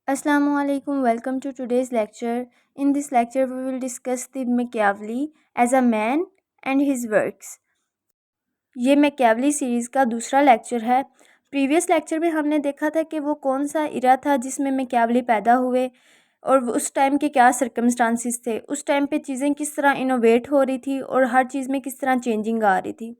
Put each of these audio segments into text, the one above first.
Assalamualaikum. Welcome to today's lecture. In this lecture, we will discuss the Machiavelli as a man and his works. ये Machiavelli series का दूसरा lecture है। Previous lecture में हमने देखा था कि वो कौन सा इरा था जिसमें मैकियावली पैदा हुए और उस टाइम के क्या सर्कमस्टांसिस थे, उस टाइम पे चीज़ें किस तरह इनोवेट हो रही थी और हर चीज़ में किस तरह चेंजिंग आ रही थी।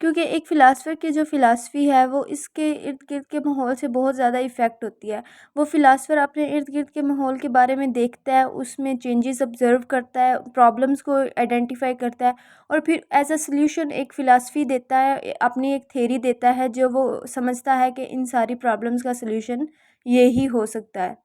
क्योंकि एक फ़िलासफ़र की जो फ़िलासफ़ी है वो इसके इर्द-गिर्द के माहौल से बहुत ज़्यादा इफ़ेक्ट होती है। वो फ़िलासफ़र अपने इर्द-गिर्द के माहौल के बारे में देखता है, उसमें चेंजेस ऑब्ज़र्व करता है, प्रॉब्लम्स को आइडेंटिफ़ाई करता है और फिर एज़ अ सॉल्यूशन एक फ़िलासफ़ी देता है, अपनी एक थ्योरी देता है जो वो समझता है कि इन सारी प्रॉब्लम्स का सॉल्यूशन ये ही हो सकता है।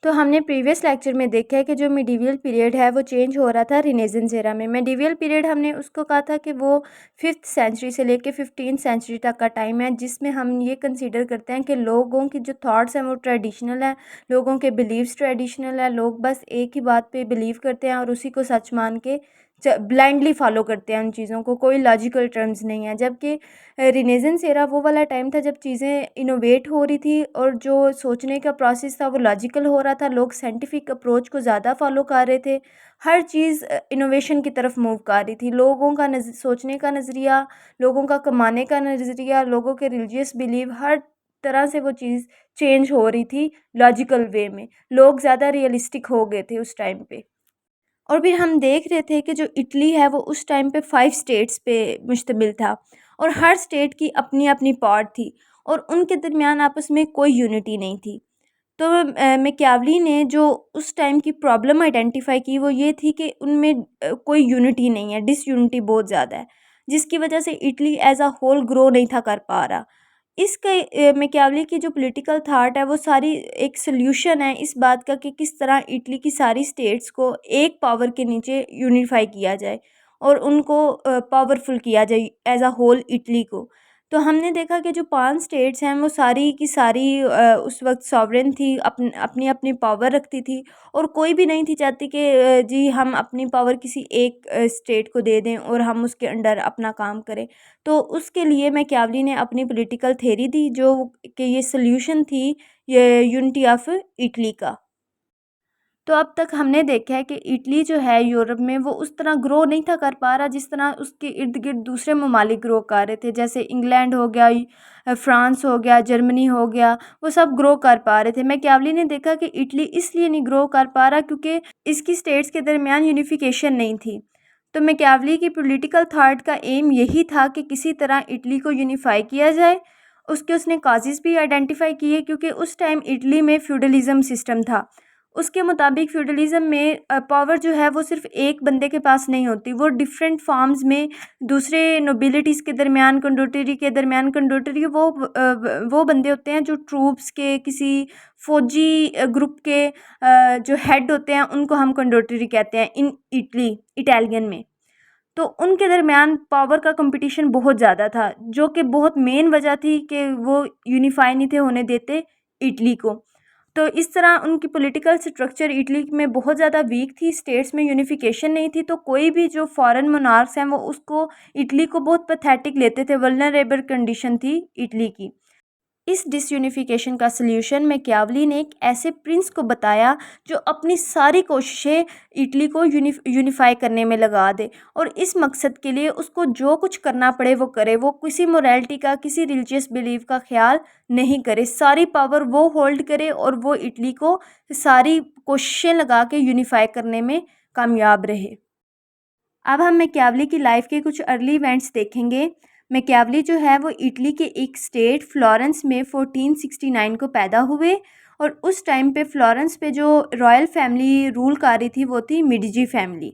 तो हमने प्रीवियस लेक्चर में देखा है कि जो मिडीवियल पीरियड है वो चेंज हो रहा था रिनेसेंस एरा में। मिडीवियल पीरियड हमने उसको कहा था कि वो 5th सेंचुरी से लेके 15th सेंचुरी तक का टाइम है, जिसमें हम ये कंसीडर करते हैं कि लोगों की जो थॉट्स हैं वो ट्रेडिशनल है, लोगों के बिलीव्स ट्रेडिशनल है, लोग बस एक ही बात पे बिलीव करते हैं और उसी को सच मान के ब्लाइंडली फॉलो करते हैं उन चीज़ों को, कोई लॉजिकल टर्म्स नहीं है। जबकि रिनेसेंस एरा वो वाला टाइम था जब चीज़ें इनोवेट हो रही थी और जो सोचने का प्रोसेस था वो लॉजिकल हो रहा था, लोग साइंटिफिक अप्रोच को ज़्यादा फॉलो कर रहे थे, हर चीज़ इनोवेशन की तरफ मूव कर रही थी। लोगों का सोचने का नज़रिया, लोगों का कमाने का नज़रिया, लोगों के रिलीजियस बिलीव, हर तरह से वो चीज़ चेंज हो रही थी लॉजिकल वे में। लोग ज़्यादा रियलिस्टिक हो गए थे उस टाइम पे। और फिर हम देख रहे थे कि जो इटली है वो उस टाइम पे 5 स्टेट्स पे मुश्तमिल था और हर स्टेट की अपनी अपनी पार्ट थी और उनके दरमियान आपस में कोई यूनिटी नहीं थी। तो मैकियावली ने जो उस टाइम की प्रॉब्लम आइडेंटिफाई की वो ये थी कि उनमें कोई यूनिटी नहीं है, डिसयूनिटी बहुत ज़्यादा है, जिसकी वजह से Italy as a whole grow नहीं था कर पा रहा। इसका मैकियावली की जो पॉलिटिकल थाट है वो सारी एक सॉल्यूशन है इस बात का कि किस तरह इटली की सारी स्टेट्स को एक पावर के नीचे यूनिफाई किया जाए और उनको पावरफुल किया जाए एज अ होल इटली को। तो हमने देखा कि जो 5 स्टेट्स हैं वो सारी की सारी उस वक़्त सॉवरेन थी, अपनी-अपनी पावर रखती थी और कोई भी नहीं थी चाहती कि जी हम अपनी पावर किसी एक स्टेट को दे दें और हम उसके अंडर अपना काम करें। तो उसके लिए मैकियावली ने अपनी पॉलिटिकल थ्योरी दी जो कि ये सॉल्यूशन थी ये यूनिटी ऑफ इटली का। तो अब तक हमने देखा है कि इटली जो है यूरोप में वो उस तरह ग्रो नहीं था कर पा रहा जिस तरह उसके इर्द-गिर्द दूसरे ममालिक ग्रो कर रहे थे। जैसे इंग्लैंड हो गया, फ्रांस हो गया, जर्मनी हो गया, वो सब ग्रो कर पा रहे थे। मैकियावली ने देखा कि इटली इसलिए नहीं ग्रो कर पा रहा क्योंकि इसकी स्टेट्स के दरमियान यूनिफ़िकेशन नहीं थी। तो मैकियावली की पॉलिटिकल थॉट का एम यही था कि किसी तरह इटली को यूनिफ़ाई किया जाए। उसने कॉजेज़ भी आइडेंटिफ़ाई किए क्योंकि उस टाइम इटली में फ्यूडलिज़्म सिस्टम था। उसके मुताबिक फ्यूडलिज़्म में पावर जो है वो सिर्फ़ एक बंदे के पास नहीं होती, वो डिफरेंट फ़ॉर्म्स में दूसरे नोबिलिटीज़ के दरमियान, कंडोटरी के दरमियान कंडोटरी वो बंदे होते हैं जो ट्रूप्स के किसी फ़ौजी ग्रुप के जो हेड होते हैं उनको हम कंडोटरी कहते हैं इन इटली इटालियन में। तो उनके दरमियान पावर का कंपटीशन बहुत ज़्यादा था, जो कि बहुत मेन वजह थी कि वो यूनिफ़ाई नहीं थे होने देते इटली को। तो इस तरह उनकी पॉलिटिकल स्ट्रक्चर इटली में बहुत ज़्यादा वीक थी, स्टेट्स में यूनिफ़िकेशन नहीं थी, तो कोई भी जो फॉरेन मोनार्क्स हैं वो उसको इटली को बहुत पैथेटिक लेते थे, वल्नरेबल कंडीशन थी इटली की। इस डिसयूनिफिकेशन का सल्यूशन मैकियावली ने एक ऐसे प्रिंस को बताया जो अपनी सारी कोशिशें इटली को यूनिफाई करने में लगा दे और इस मकसद के लिए उसको जो कुछ करना पड़े वो करे, वो किसी मोरालिटी का, किसी रिलीजियस बिलीव का ख्याल नहीं करे, सारी पावर वो होल्ड करे और वो इटली को सारी कोशिशें लगा के यूनिफाई करने में कामयाब रहे। अब हम मैकियावली की लाइफ के कुछ अर्ली इवेंट्स देखेंगे। मैकियावली जो है वो इटली के एक स्टेट फ्लोरेंस में 1469 को पैदा हुए और उस टाइम पे फ्लोरेंस पे जो रॉयल फैमिली रूल कर रही थी वो थी मिडिजी फैमिली।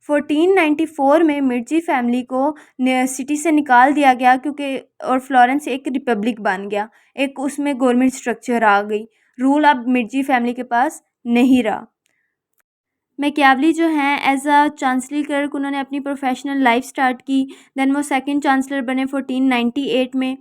1494 में मिर्जी फैमिली को सिटी से निकाल दिया गया क्योंकि और फ्लोरेंस एक रिपब्लिक बन गया, एक उसमें गवर्नमेंट स्ट्रक्चर आ गई, रूल अब मिर्जी फैमिली के पास नहीं रहा। मैकियावली जो हैं एज अ चांसलर क्लर्क उन्होंने अपनी प्रोफेशनल लाइफ स्टार्ट की। देन वो सेकंड चांसलर बने 1498 में।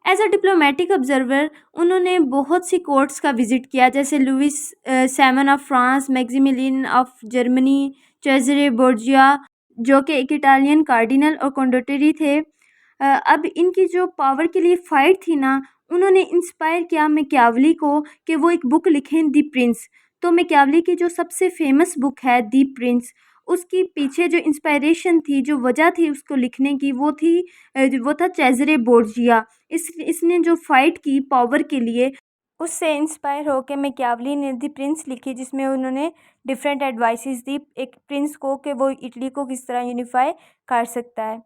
एज अ डिप्लोमेटिक ऑब्जर्वर उन्होंने बहुत सी कोर्ट्स का विज़िट किया, जैसे Louis seven of France, Maximilian of Germany, Cesare Borgia जो कि एक इटालियन कार्डिनल और कंडोटरी थे। अब इनकी जो पावर के लिए फ़ाइट थी ना उन्होंने इंस्पायर किया मैकियावली को कि वो एक बुक लिखें, दी प्रिंस। तो मैकियावली की जो सबसे फेमस बुक है दी प्रिंस, उसकी पीछे जो इंस्पायरेशन थी, जो वजह थी उसको लिखने की, वो था चेज़रे बोर्जिया। इसने जो फाइट की पावर के लिए, उससे इंस्पायर होकर मैकियावली ने दी प्रिंस लिखी, जिसमें उन्होंने डिफरेंट एडवाइसेस दी एक प्रिंस को कि वो इटली को किस तरह यूनिफाई कर सकता है।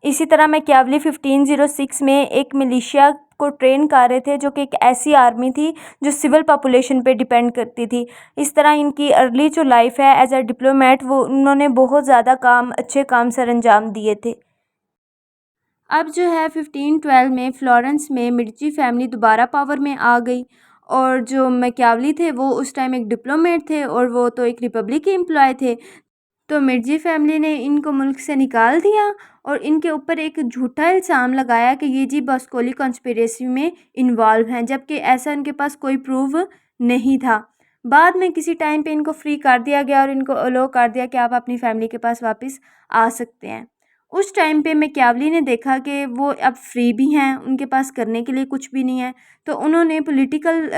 इसी तरह मैकियावली 1506 में एक मिलिशिया को ट्रेन कर रहे थे, जो कि एक ऐसी आर्मी थी जो सिविल पॉपुलेशन पे डिपेंड करती थी। इस तरह इनकी अर्ली जो लाइफ है एज अ डिप्लोमेट, वो उन्होंने बहुत ज़्यादा अच्छे काम सर अंजाम दिए थे। अब जो है 1512 में फ्लोरेंस में मिर्ची फैमिली दोबारा पावर में आ गई, और जो मैकियावली थे वो उस टाइम एक डिप्लोमेट थे और वो तो एक रिपब्लिक के एम्प्लॉय थे। तो मिर्जी फैमिली ने इनको मुल्क से निकाल दिया और इनके ऊपर एक झूठा इल्ज़ाम लगाया कि ये जी बस्कोली कॉन्स्पिरेसी में इन्वॉल्व हैं, जबकि ऐसा इनके पास कोई प्रूफ नहीं था। बाद में किसी टाइम पे इनको फ्री कर दिया गया और इनको अलो कर दिया कि आप अपनी फैमिली के पास वापस आ सकते हैं। उस टाइम पे मैकियावली ने देखा कि वो अब फ्री भी हैं, उनके पास करने के लिए कुछ भी नहीं है, तो उन्होंने पॉलिटिकल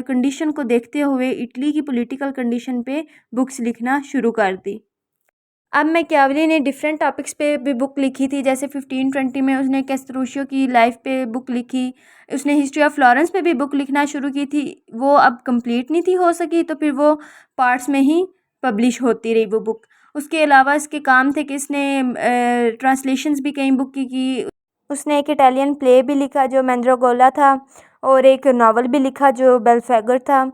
कंडीशन को देखते हुए इटली की पॉलिटिकल कंडीशन पे बुक्स लिखना शुरू कर दी। अब मैकियावली ने डिफरेंट टॉपिक्स पे भी बुक लिखी थी, जैसे 1520 में उसने कैस्ट्रूशियो की लाइफ पे बुक लिखी। उसने हिस्ट्री ऑफ फ्लोरेंस पे भी बुक लिखना शुरू की थी। वो अब कंप्लीट नहीं थी हो सकी, तो फिर वो पार्ट्स में ही पब्लिश होती रही वो बुक। उसके अलावा इसके काम थे कि इसने ट्रांसलेशंस भी कई बुक की। उसने एक इटालियन प्ले भी लिखा जो मैंड्रागोला था, और एक नावल भी लिखा जो बेलफेगर था।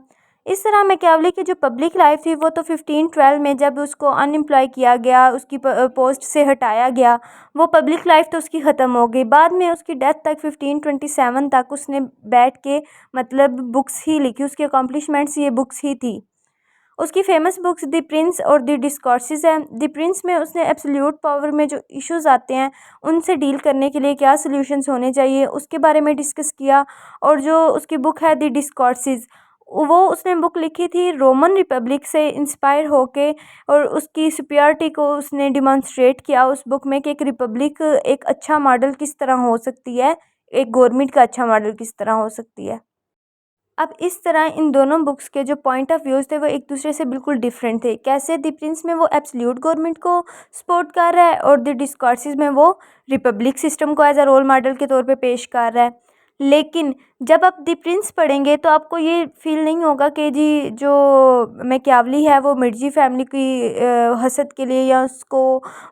इस तरह मैकियावली की जो पब्लिक लाइफ थी वो तो 1512 में जब उसको अनएम्प्लॉय किया गया, उसकी पोस्ट से हटाया गया, वो पब्लिक लाइफ तो उसकी ख़त्म हो गई। बाद में उसकी डेथ तक 1527 तक उसने बैठ के मतलब बुक्स ही लिखी, उसकी अकॉम्प्लिशमेंट्स ये बुक्स ही थी। उसकी फेमस बुक्स द प्रिंस और द डिस्कोर्सेस हैं। द प्रिंस में उसने एब्सोल्यूट पावर में जो इश्यूज आते हैं उनसे डील करने के लिए क्या सॉल्यूशंस होने चाहिए उसके बारे में डिस्कस किया। और जो उसकी बुक है द डिस्कोर्सेस, वो उसने बुक लिखी थी रोमन रिपब्लिक से इंस्पायर होके, और उसकी सुपीरियरिटी को उसने डिमॉन्स्ट्रेट किया उस बुक में कि एक रिपब्लिक एक अच्छा मॉडल किस तरह हो सकती है, एक गवर्नमेंट का अच्छा मॉडल किस तरह हो सकती है। अब इस तरह इन दोनों बुक्स के जो पॉइंट ऑफ व्यूज़ थे वो एक दूसरे से बिल्कुल डिफरेंट थे। कैसे द प्रिंस में वो एब्सोल्यूट गवर्नमेंट को सपोर्ट कर रहा है और द डिस्कोर्सेस में वो रिपब्लिक सिस्टम को एज अ रोल मॉडल के तौर पे पेश कर रहा है। लेकिन जब आप द प्रिंस पढ़ेंगे तो आपको ये फील नहीं होगा कि जी जो मैकियावली है वो मिर्जी फैमिली की हसद के लिए या उसको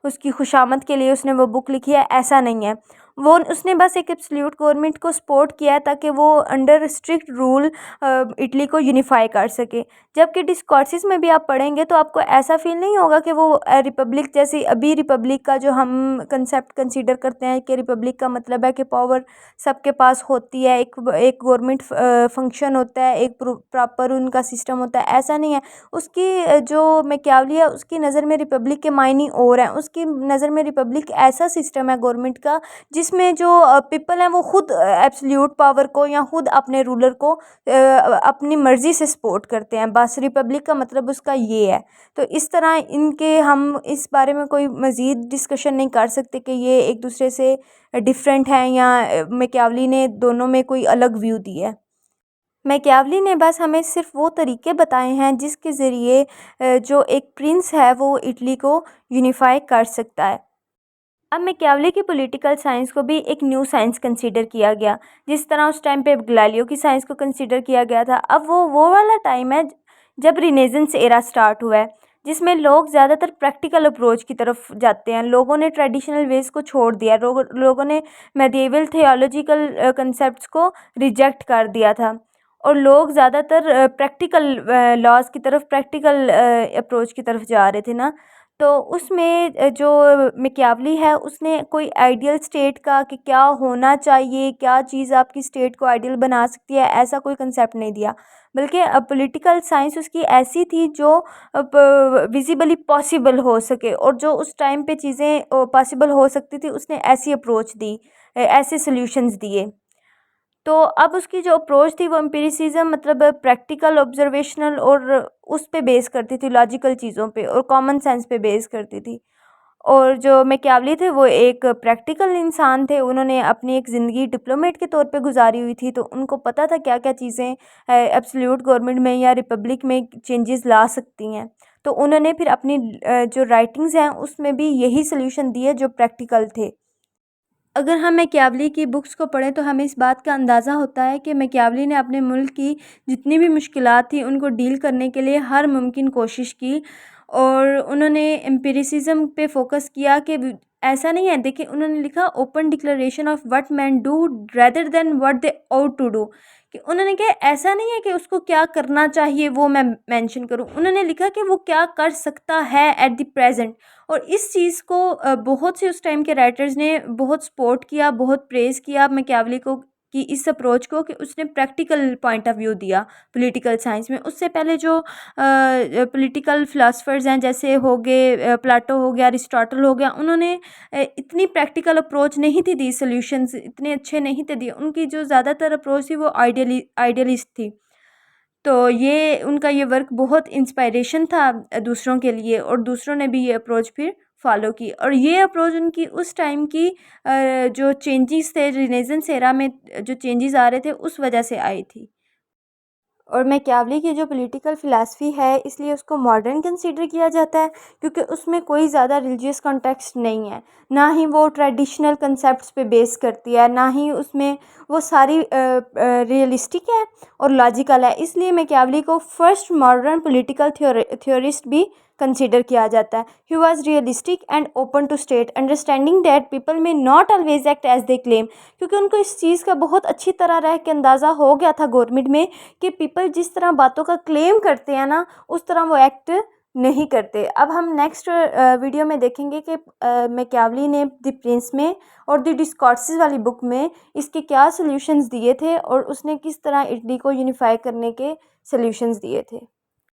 उसकी खुशामद के लिए उसने वो बुक लिखी है, ऐसा नहीं है। वो उसने बस एक एब्सोल्यूट गवर्नमेंट को सपोर्ट किया है ताकि वो अंडर स्ट्रिक्ट रूल इटली को यूनिफाई कर सके। जबकि डिस्कोर्सेस में भी आप पढ़ेंगे तो आपको ऐसा फील नहीं होगा कि वो रिपब्लिक जैसी, अभी रिपब्लिक का जो हम कंसेप्ट कंसीडर करते हैं कि रिपब्लिक का मतलब है कि पावर सबके पास होती है, एक एक गवर्नमेंट फंक्शन होता है, एक प्रॉपर उनका सिस्टम होता है, ऐसा नहीं है। उसकी जो मैकियावली है उसकी नज़र में रिपब्लिक के मायने और हैं। उसकी नज़र में रिपब्लिक ऐसा सिस्टम है गवर्नमेंट का जिसमें जो पीपल हैं वो खुद एब्सोल्यूट पावर को या खुद अपने रूलर को अपनी मर्ज़ी से सपोर्ट करते हैं। बस रिपब्लिक का मतलब उसका ये है। तो इस तरह इनके हम इस बारे में कोई मज़ीद डिस्कशन नहीं कर सकते कि ये एक दूसरे से डिफरेंट हैं या मैकियावली ने दोनों में कोई अलग व्यू दिया है। मैकियावली ने बस हमें सिर्फ वो तरीके बताए हैं जिसके ज़रिए जो एक प्रिंस है वो इटली को यूनिफाई कर सकता है। अब मैकियावली की पॉलिटिकल साइंस को भी एक न्यू साइंस कंसीडर किया गया, जिस तरह उस टाइम पे गैलीलियो की साइंस को कंसीडर किया गया था। अब वो वाला टाइम है जब रिनेजेंस एरा स्टार्ट हुआ है, जिसमें लोग ज़्यादातर प्रैक्टिकल अप्रोच की तरफ जाते हैं। लोगों ने ट्रेडिशनल वेज को छोड़ दिया, लोगों ने मेडिएवल थियोलॉजिकल कंसेप्ट्स को रिजेक्ट कर दिया था, और लोग ज़्यादातर प्रैक्टिकल लॉज की तरफ, प्रैक्टिकल अप्रोच की तरफ जा रहे थे ना। तो उसमें जो मैकियावली है उसने कोई आइडियल स्टेट का कि क्या होना चाहिए, क्या चीज़ आपकी स्टेट को आइडियल बना सकती है, ऐसा कोई कंसेप्ट नहीं दिया। बल्कि पॉलिटिकल साइंस उसकी ऐसी थी जो विजिबली पॉसिबल हो सके, और जो उस टाइम पे चीज़ें पॉसिबल हो सकती थी उसने ऐसी अप्रोच दी, ऐसे सॉल्यूशंस दिए। तो अब उसकी जो अप्रोच थी वो एम्पिरिसिज्म मतलब प्रैक्टिकल ऑब्जर्वेशनल और उस पे बेस करती थी, लॉजिकल चीज़ों पे और कॉमन सेंस पे बेस करती थी। और जो मैकियावली थे वो एक प्रैक्टिकल इंसान थे। उन्होंने अपनी एक ज़िंदगी डिप्लोमेट के तौर पे गुजारी हुई थी, तो उनको पता था क्या क्या चीज़ें एब्सोल्यूट गवर्नमेंट में या रिपब्लिक में चेंजेस ला सकती हैं। तो उन्होंने फिर अपनी जो राइटिंग्स हैं उसमें भी यही सोल्यूशन दिए जो प्रैक्टिकल थे। अगर हम मैकियावली की बुक्स को पढ़ें तो हमें इस बात का अंदाज़ा होता है कि मैकियावली ने अपने मुल्क की जितनी भी मुश्किलात थी उनको डील करने के लिए हर मुमकिन कोशिश की, और उन्होंने एम्पिरिसिज्म पे फोकस किया कि ऐसा नहीं है। देखिए, उन्होंने लिखा open declaration of what man do rather than what they ought to do, कि उन्होंने कहा ऐसा नहीं है कि उसको क्या करना चाहिए वो मैं मेंशन करूं, उन्होंने लिखा कि वो क्या कर सकता है एट द प्रेजेंट। और इस चीज़ को बहुत से उस टाइम के राइटर्स ने बहुत सपोर्ट किया, बहुत प्रेज़ किया मैकियावली को, कि इस अप्रोच को, कि उसने प्रैक्टिकल पॉइंट ऑफ व्यू दिया पॉलिटिकल साइंस में। उससे पहले जो पॉलिटिकल फ़िलासफ़र्स हैं, जैसे हो गए प्लाटो हो गया, अरिस्टोटल हो गया, उन्होंने इतनी प्रैक्टिकल अप्रोच नहीं थी दी, सॉल्यूशंस इतने अच्छे नहीं थे दिए। उनकी जो ज़्यादातर अप्रोच थी वो आइडियलिस्ट थी। तो ये उनका ये वर्क बहुत इंस्पायरेशन था दूसरों के लिए, और दूसरों ने भी ये अप्रोच फिर फॉलो की, और ये अप्रोच उनकी उस टाइम की जो चेंजेस थे रिनेजेंस एरा में, जो चेंजेस आ रहे थे उस वजह से आई थी। और मैकियावली की जो पॉलिटिकल फ़िलासफ़ी है इसलिए उसको मॉडर्न कंसीडर किया जाता है, क्योंकि उसमें कोई ज़्यादा रिलीजियस कॉन्टेक्स्ट नहीं है, ना ही वो ट्रेडिशनल कंसेप्ट्स पे बेस करती है, ना ही उसमें वो सारी रियलिस्टिक है और लॉजिकल है। इसलिए मैकियावली को फर्स्ट मॉडर्न पॉलिटिकल थ्योरिस्ट भी कंसीडर किया जाता है। He was realistic and open to state understanding that people may not always act as they claim, क्योंकि उनको इस चीज़ का बहुत अच्छी तरह रह के अंदाज़ा हो गया था गवर्नमेंट में कि पीपल जिस तरह बातों का क्लेम करते हैं ना, उस तरह वो एक्ट नहीं करते। अब हम नेक्स्ट वीडियो में देखेंगे कि मैकियावली ने द प्रिंस में और द डिस्कोर्सेस वाली बुक में इसके क्या सॉल्यूशंस दिए थे, और उसने किस तरह इटली को यूनिफाई करने के सॉल्यूशंस दिए थे।